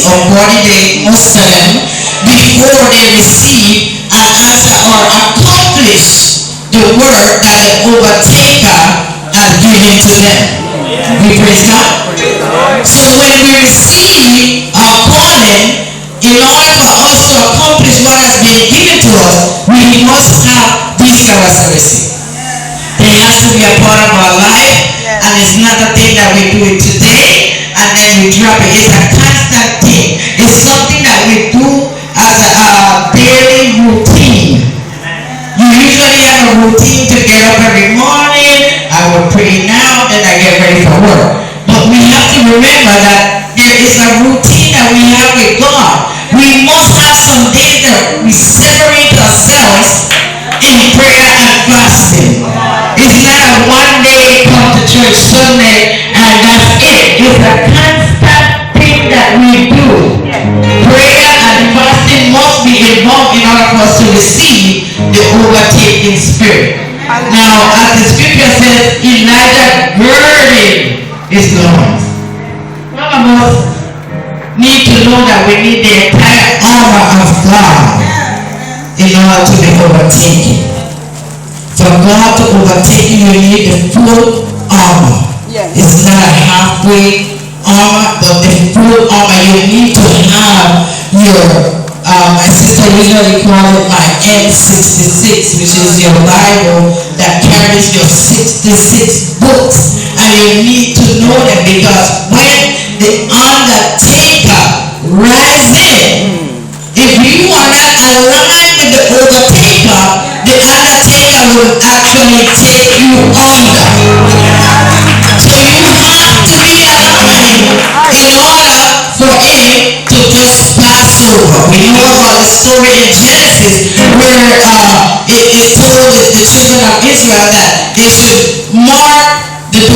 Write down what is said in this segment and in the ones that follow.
or 40 days, most of them, before they receive and answer or accomplish the work that an overtaker has given to them. We praise God. So when we receive our calling, in order for us to accomplish what has been given to us, we must have these characteristics. It has to be a part of our life, and it's not a thing that we do it today and then we drop it. It's a constant thing. It's something that we do as a daily routine. You usually have a routine to get up every morning. I will pray now, then I get ready for work. But we have to remember that there is a routine that we have with God. We must have some days that we separate ourselves in prayer and fasting. It's not a one day come to church Sunday and that's it. It's a constant thing that we do. Prayer and fasting must be involved in order for us to receive the overtaking spirit. Now, as the scripture says, Elijah girded his loins. Some of us need to know that we need the entire armor of God in order to be overtaken. For God to overtake you, you need the full armor. It's not a halfway armor, but the full armor. You need to have your, my sister usually call it my M66, which is your Bible that carries your 66 books. And you need to know them, because when the undertaker rises in, if you are not aligned with the overtaker, the undertaker will actually take you under. So you have to be aligned in order for him to just pass over. We know about the story in Genesis where it told the children of Israel that they should mark the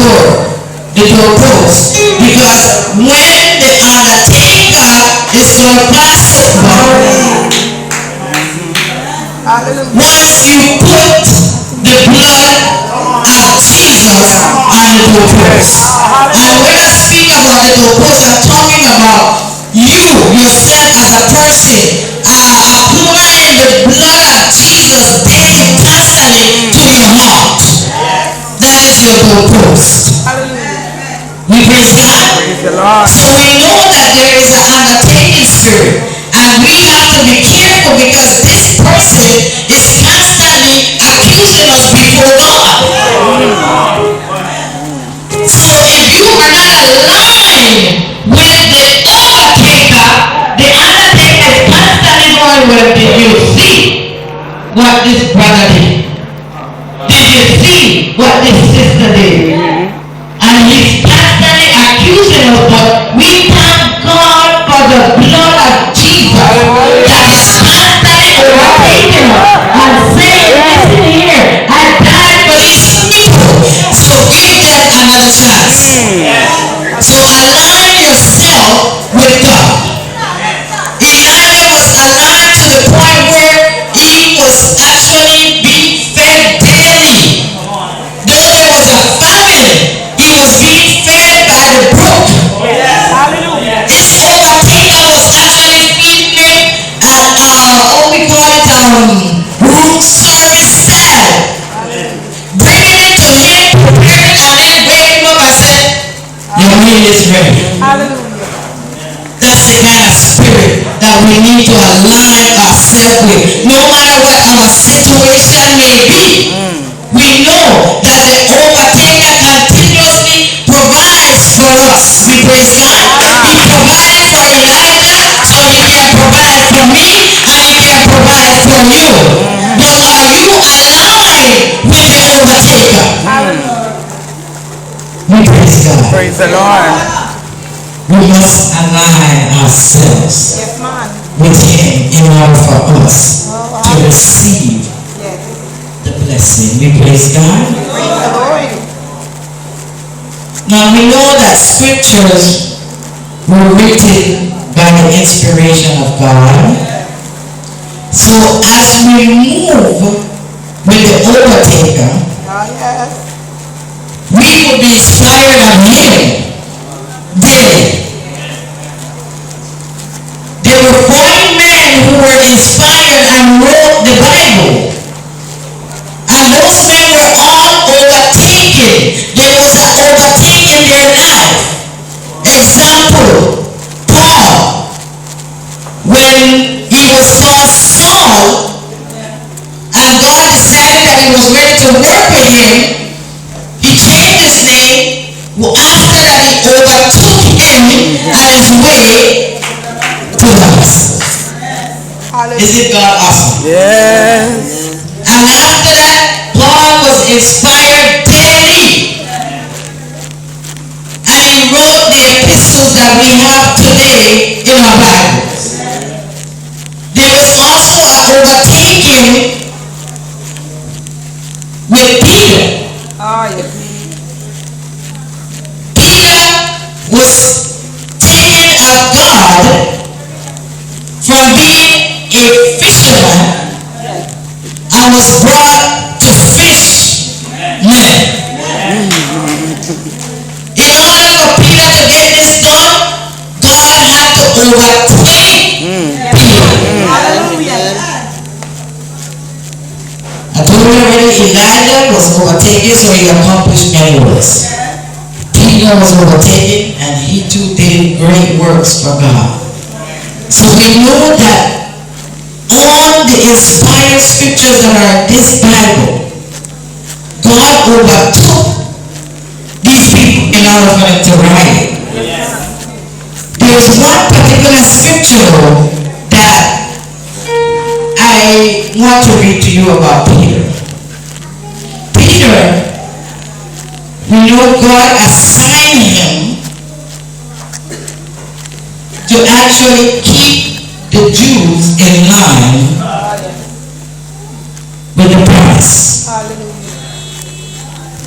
doorpost, because when the undertaker is going to pass over, once you put the blood of Jesus on the doorpost, and when I speak about the doorpost, I'm talking about you yourself as a person applying the blood of Jesus daily, constantly to your heart. That is your doorpost. We praise God. So we know that there is an undertaking spirit, and we have to be careful, because this person is constantly accusing us before God. So if you are not aligned with the overtaker, the undertaker is constantly going, well, did you see what this brother did? Did you see what this sister did? And he's constantly accusing us, but we thank God for the blood of Jesus that is constantly overtaking us and saying, listen here, I died for these people, so give them another chance. So align yourself with God. Elijah was aligned to the point where he was actually being fed daily. Though there was a famine, he was being fed by the brook. This overtaker was actually feeding him what we call it room service salad. Bringing it to him, preparing, and then wake him up and said, your meal is ready. That's the kind of spirit that we need to align ourselves with. No matter what our situation may be, we know that the overtaker continuously provides for us. We praise God. He provided for Elijah, so he can provide for me, and he can provide for you. But are you aligned with the overtaker? We praise God. Praise the Lord. We must align ourselves with him in order for us to receive the blessing. We praise God. Now we know that scriptures were written by the inspiration of God. So as we move with the overtaker, we will be inspired of him daily. who were inspired and wrote the Bible. And those men were all overtaken. There was an overtaking in their life. Example, Paul. When he was called Saul, and God decided that he was ready to work with him, he changed his name. After that, he overtook him on his way to Damascus. Isn't God awesome? Yes. And after that, Paul was inspired daily. And he wrote the epistles that we have today in our Bibles. There was also an overtaking with Peter. Oh, yes. Peter was taken of God from being a fisherman and was brought to fish men. In order for Peter to get this done, God had to overtake Peter. I told you already, Elijah was overtaken, so he accomplished many works. Peter was overtaken, and he too did great works for God. So we know that all the inspired scriptures that are in this Bible, God overtook these people in order for them to write it. There is one particular scripture that I want to read to you about Peter. Peter, we know God assigned him to actually keep the Jews in line with the promise.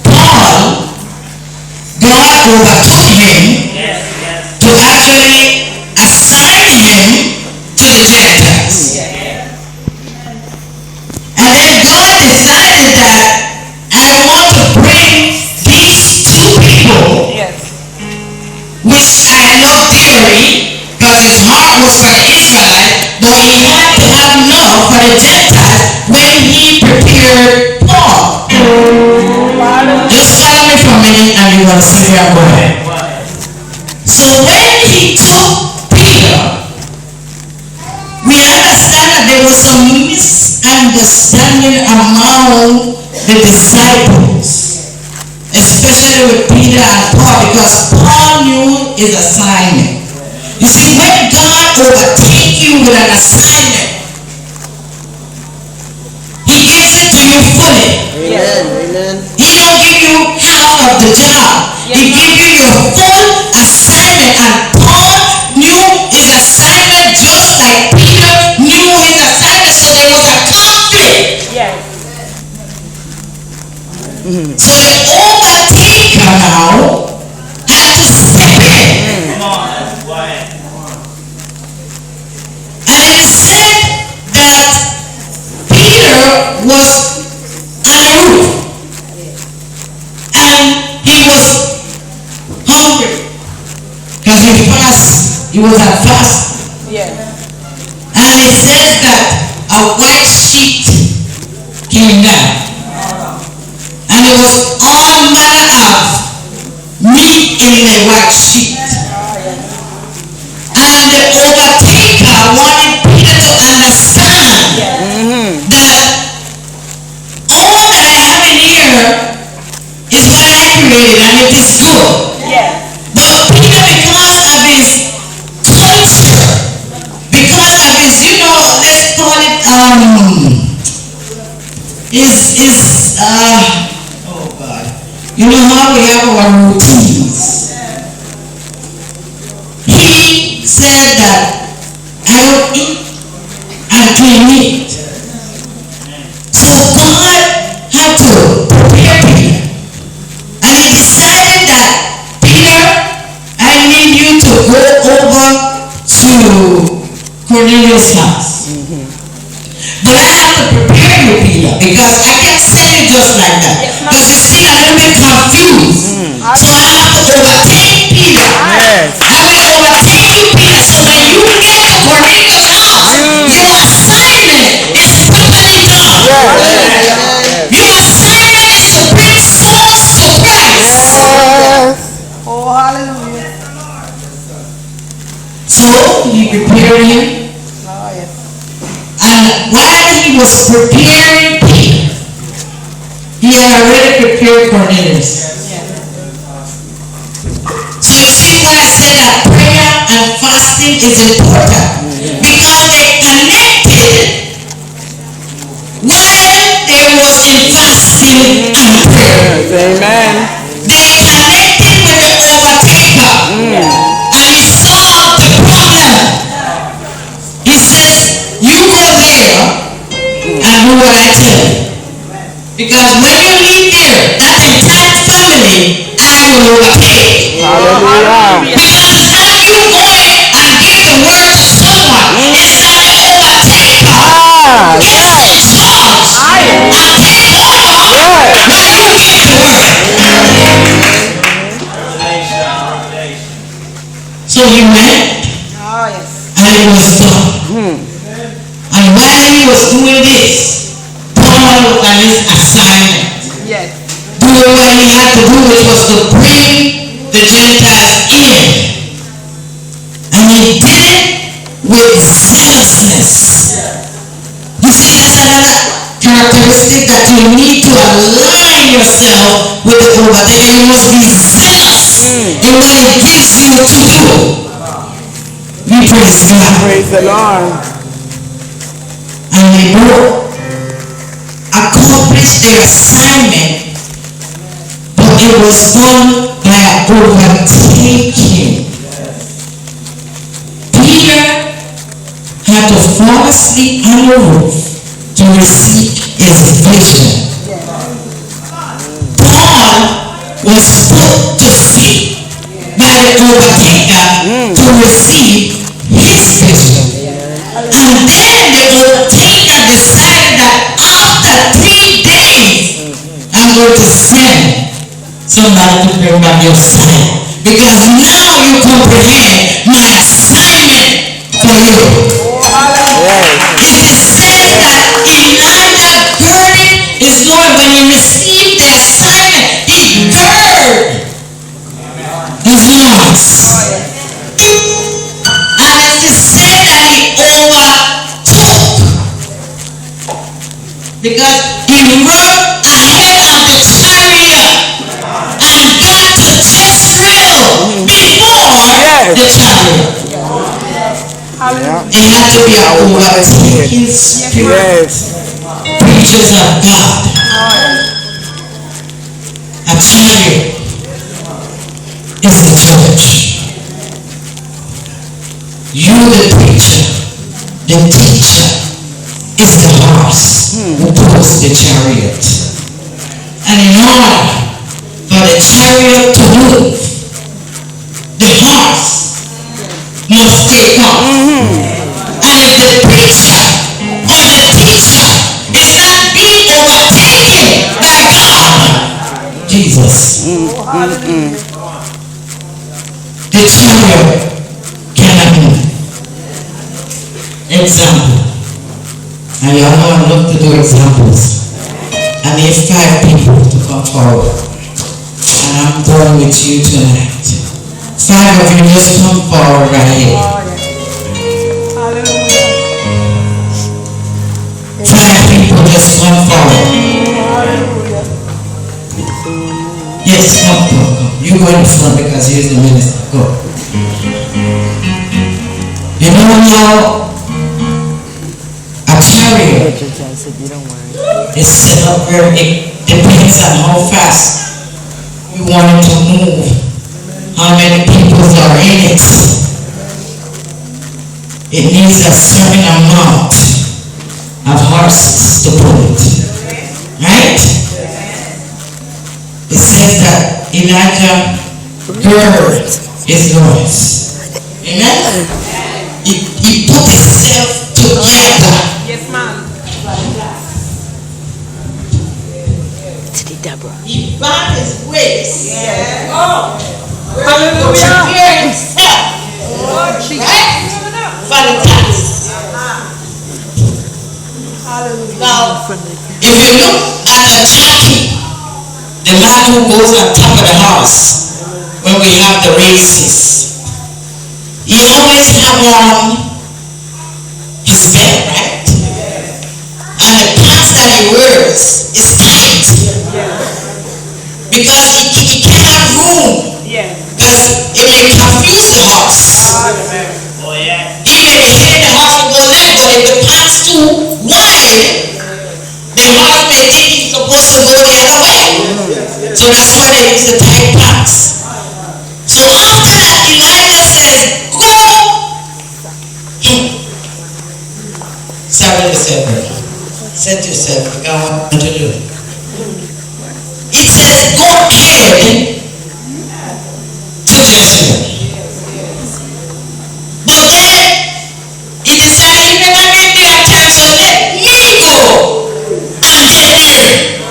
Paul, God overtook him to actually assign him to the Gentiles. And then God decided that I want to bring these two people, which I love dearly, because his heart was for the Israelite, but he had to have love for the Gentiles when he prepared Paul. Just follow me for a minute and you will see where I'm going. So when he took Peter, we understand that there was some misunderstanding among the disciples, especially with Peter and Paul, because Paul knew his assignment. You see, when God overtakes you with an assignment, he gives it to you fully. Amen. He don't give you half of the job. He gives you your full assignment. And Paul knew his assignment just like Peter knew his assignment. So there was a conflict. So the overtaker now had to step in. And it said that Peter was on a roof and he was hungry because he was at fast. And it says that a white sheet came down. And it was all manner of meat in the white sheet. And the overtaker wanted Peter to understand that all that I have in here is what I created and it is good. But Peter, because of his culture, because of his, let's call it, oh God. You know how we have our routines. He said that I don't eat unclean meat. So God had to prepare Peter. And he decided that, Peter, I need you to go over to Cornelius' house. But I have to prepare you, Peter, because I can't send you just like that. Because you're still a little bit confused. So I have to overtake Peter. I will overtake you, Peter, so when you get to Cornelius' house, you will So he prepared him. Oh, yes. And while he was preparing Peter, he had already prepared Cornelius. So you see why I said that prayer and fasting is important. Because they connected while they was in fasting and prayer. Amen. They connected with the overtaker. And he solved the problem. He says, you go there and do what I tell you. Because when you leave there, that entire family, I will overtake. Hallelujah. Because now you going and give the word to someone. It's like the overtaker gets in charge and take over while you give the word. So he went Oh, yes. and it was done. And while he was doing this, Paul and his assignment, Yes. doing what he had to do, which was to bring the Gentiles in. And he did it with zealousness. You see, that's another characteristic that you need to align yourself with the overtaker. You must be zealous in what he gives you to do. We praise God. Praise the Lord. And they both accomplished their assignment, but it was done by overtaking. Peter had to fall asleep on the roof to receive his vision. Paul was put to sleep by the overtaker to receive his vision. And then the overtaker decided that after 3 days, I'm going to send somebody to bring back your son. Because now you comprehend my assignment for you. And it says that Elijah girded his Lord when he received the assignment. He girded his loins. And it said that he overtook. Because he rode ahead of the chariot and got to Jezreel before the chariot. It had to be an overtaking spirit. Preachers of God. A chariot is the church. You, the preacher, the teacher, is the horse who pulls the chariot. And in order for the chariot to move, the horse must take off. And if the preacher or the teacher is not being overtaken by God, Jesus, the chariot cannot move. Example. And you all know I love to do examples. I need 5 people to come forward. And I'm done with you tonight. 5 of you just come forward right here. 5 people just come forward. Yes, come. You go in the front because here's the minister. Go. You know how a chariot is set up where it depends on how fast you want it to move, how many people are in it. It needs a certain amount of horses to pull it. Right? It says that Elijah girded his loins. Amen? He put himself together. Yes, ma'am. He bound his waist. Yes. Oh, Hallelujah. to prepare himself. Right? For the task. Now, if you look at the jockey, the man who goes on top of the horse when we have the races, he always always have on his belt, right? And the pants that he wears is tight. Because he can't have room. Because it may confuse the horse. He may be hitting the horse to go left, but if the pants too wide, the horse may think he's supposed to go the other way. So that's why they use the tight pants. So after that, Elijah says, go. Settle yourself. Set yourself. Because I want to do it. He says, go ahead to Jezreel. But then he decided he never gave me that time, so let me go and head there.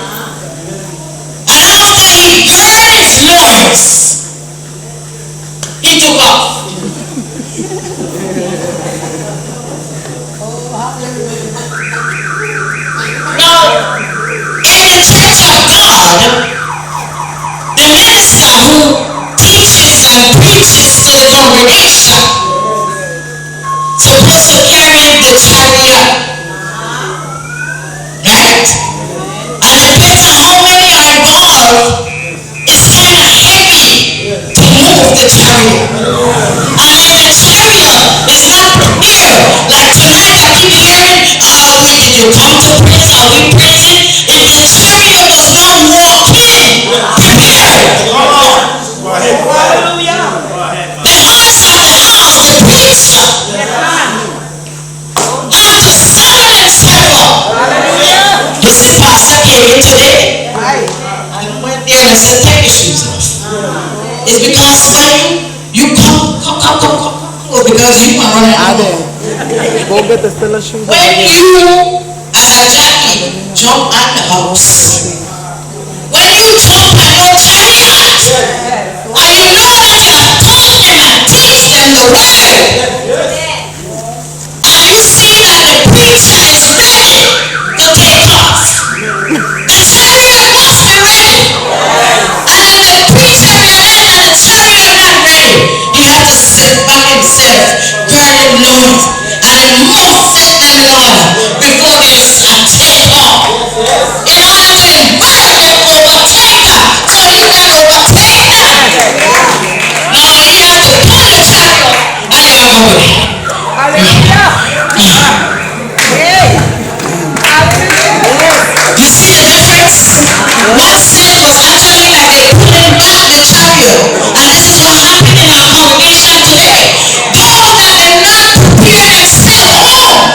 And after he girded his loins, he took off. Now, in the church of God, the minister who teaches and preaches to the congregation supposed to carry the chariot, right? And depending on how many are involved, it's kind of heavy to move the chariot. And then the chariot is not prepared. Like tonight, I keep hearing, did you come to praise? Are we praising? If the chariot does not walk in prepared, the master of the house, the preacher, have to settle themselves up. You see, Pastor came today and went there and said, take your shoes off. It's because when you come, because you are running out of Go get the Stella shoes. when you, as a Jackie, jump at the house, when you jump at your chariot, and you know that you have taught them and teach them the word, and you see that the preacher is ready to take off, the chariot must be ready. And if the preacher realizes that the chariot not ready, he has to set back himself, girded loins, and must set them down before they take off. In order to encourage them overtake her, so he can overtake them. Now he has to pull the chariot and he have a way. You see the difference? What said was actually like they pulling back the chariot. And this is what happened in our congregation today. Those that did not prepare themselves at home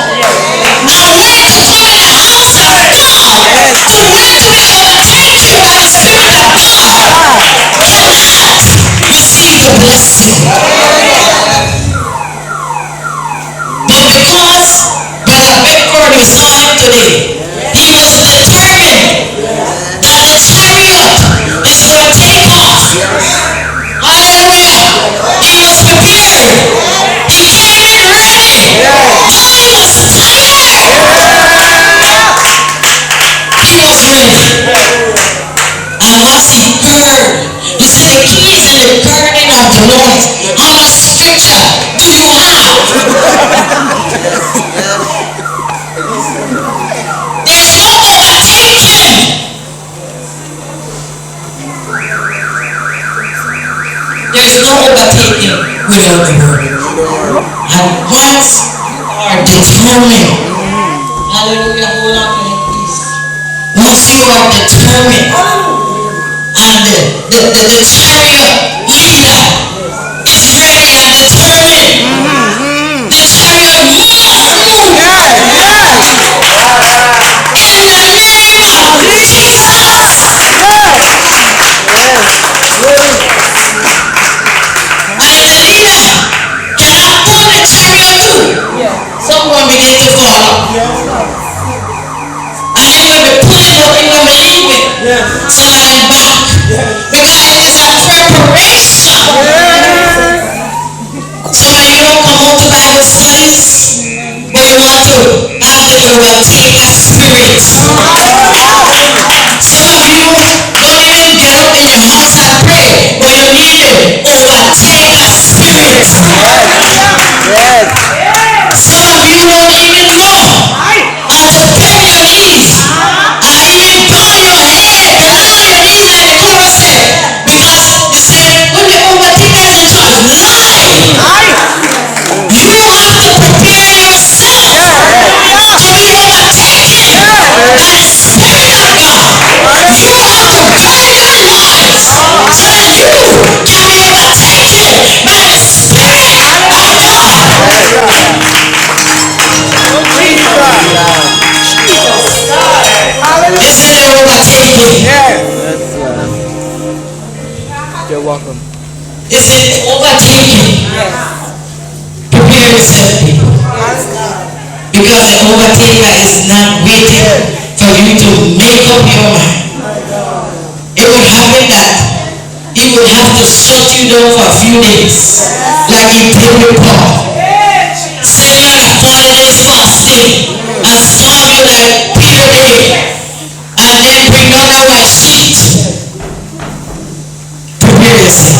are ready to come in the house of God to ready to be overtaken by the Spirit of God. Cannot receive the blessing. But because Brother Bickford, we saw him today, he was determined that the chariot is going to take off. Hallelujah. He was prepared. He came in ready. Though he was tired, he was ready. And once he girded, you see the key is in the girding of the loins. How much scripture do you have? There's no overtaking. There's no overtaking without the word. And once you are determined, hallelujah, hold on to him, please. Once you are determined, and the chariot leader is ready and determined, the chariot must move. In the name of Jesus. And if the leader cannot pull the chariot too, someone begin to fall. And he will be pulling, but he will be leaving, sliding back. Because it is a preparation. So when you don't come out to Bible studies, but you want to have the overtaker spirit. Some of you don't even get up in your house and pray, but you need the overtaker spirit. yourself, people. Because the overtaker is not waiting for you to make up your mind. It would happen that he would have to shut you down for a few days, like he did with Paul. Send like a 40 days fasting and starve you like Peter did, and then bring down a white sheet. Prepare yourself.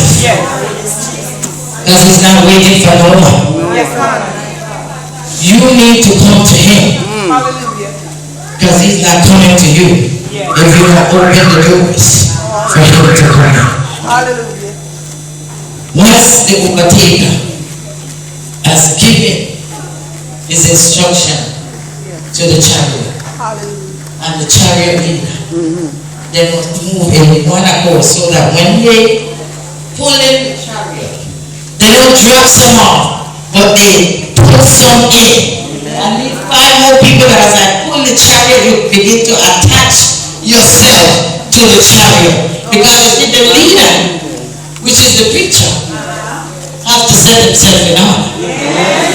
Because he's not waiting for no one. You need to come to him. Because he's not coming to you if you don't open the doors for him to come in. Once the overtaker has given his instruction to the chariot, and the chariot leader, they must move in one accord so that when they pull in the chariot, they don't drop some off, but they put some in. And these 5 more people, as I pull the chariot, you begin to attach yourself to the chariot. Because you see, the leader, which is the preacher, have to set himself in order.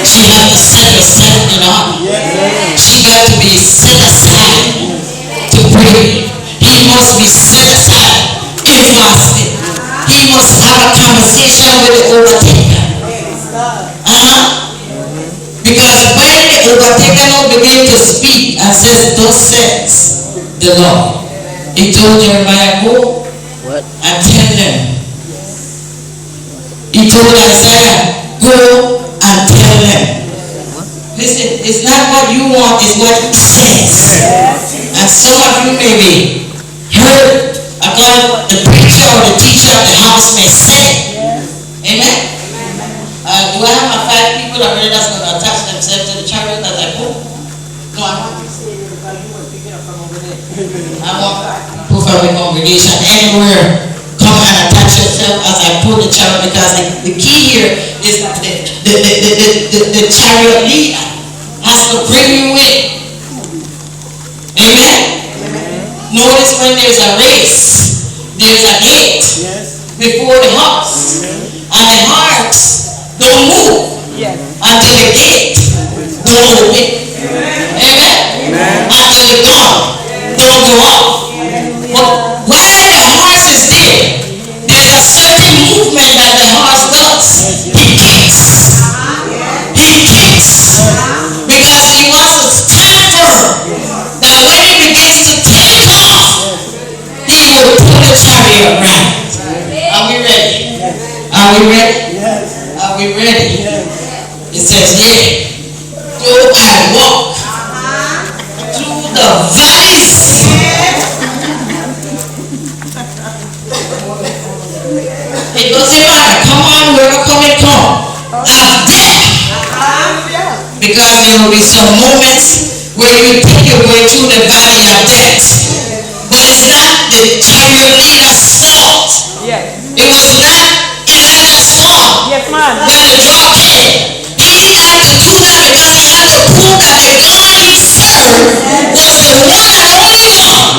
She has to set herself in order. She got to be set aside to pray. He must be set aside in fasting. He must have a conversation with the overtaker. Because when the overtaker now begin to speak and says, thus says the Lord, he told Jeremiah, go and tell them. He told Isaiah, go and tell them. Listen, it's not what you want, it's what he says. And some of you may be heard about the preacher or the teacher of the house may say. Amen? Do I have my 5 people already that's going to attach themselves to the chariot as I go? No, I want you to say it because you were picking up from over there. I want people from the congregation anywhere. Come and attach yourself as I pull the chariot, because the key here is that the chariot leader has to bring you in. Amen? Notice when there's a race, there's a gate before the horse. And the horse don't move until the gate don't open. Amen? Until the gun don't go off. But while the horse is there, there's a certain movement that the horse does. He kicks. He kicks. Because he wants to stand firm. That when he begins to take off, he will pull the chariot right. Are we ready? Are we ready? Are we ready? It says, yeah, though I walk through the valleys. It doesn't matter. Come on, whoever come and come. Of death. Because there will be some moments where you think you're going through the valley of death. But it's not the chariot leader's fault. It was not Elijah's fault. When the drought came, he had to do that because he had to prove that the God he served was the one and only one.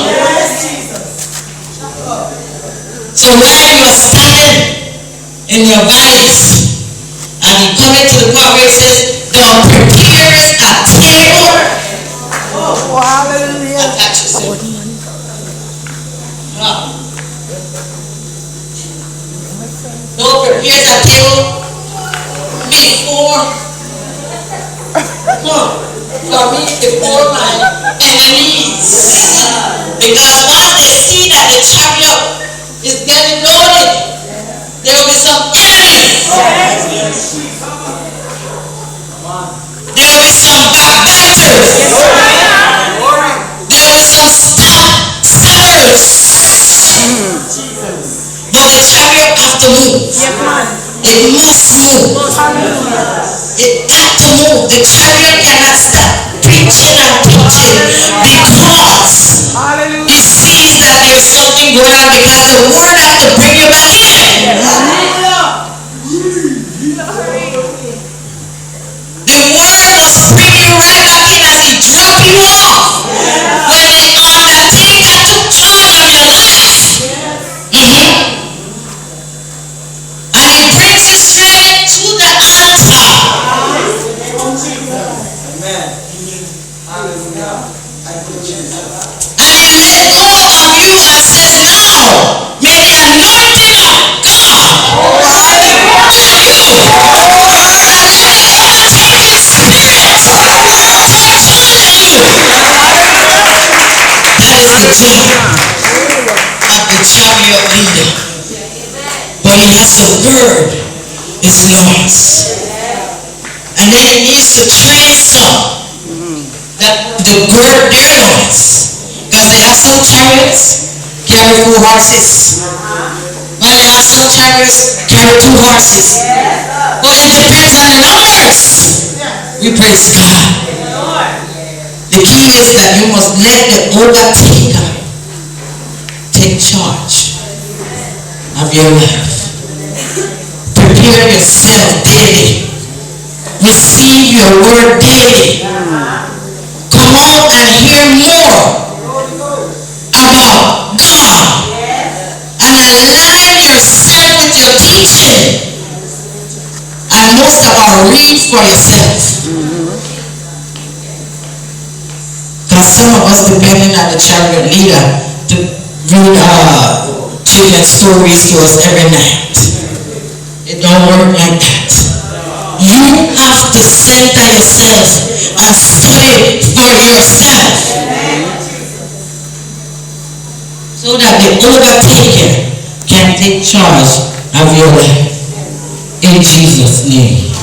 So while you're standing in your valleys, and he coming to the part where he says, God prepares a table. Hallelujah. Attach yourself. God prepares a table before my enemies. Because once they see that the chariot is getting loaded, there will be some enemies. There will be some backbiters. There will be some stabbers. But the chariot has to move. It must move. It got to move. The chariot cannot stop preaching and teaching because it sees that there's something going on, because the word has to bring you back in. The word must bring you right back in as he drop you off. When the undertaker took charge of your life. And he brings you straight to the altar. And he let go of you and says, now may the anointing of God that is the job of the chariot leader. But he has a word, it's lost. And then he needs to train some that to gird their loins. Because they have some chariots carry 4 horses. But they have some chariots carry 2 horses. But it depends on the numbers. We praise God. The key is that you must let the overtaker take charge of your life. Prepare yourself daily. Receive your word daily. Come out and hear more about God. And align yourself with your teaching. And most of all, read for yourself. Because some of us depending on the chariot leader to read children's stories to us every night. It don't work like that. You have to center yourself and study for yourself. So that the overtaker can take charge of your life. In Jesus' name.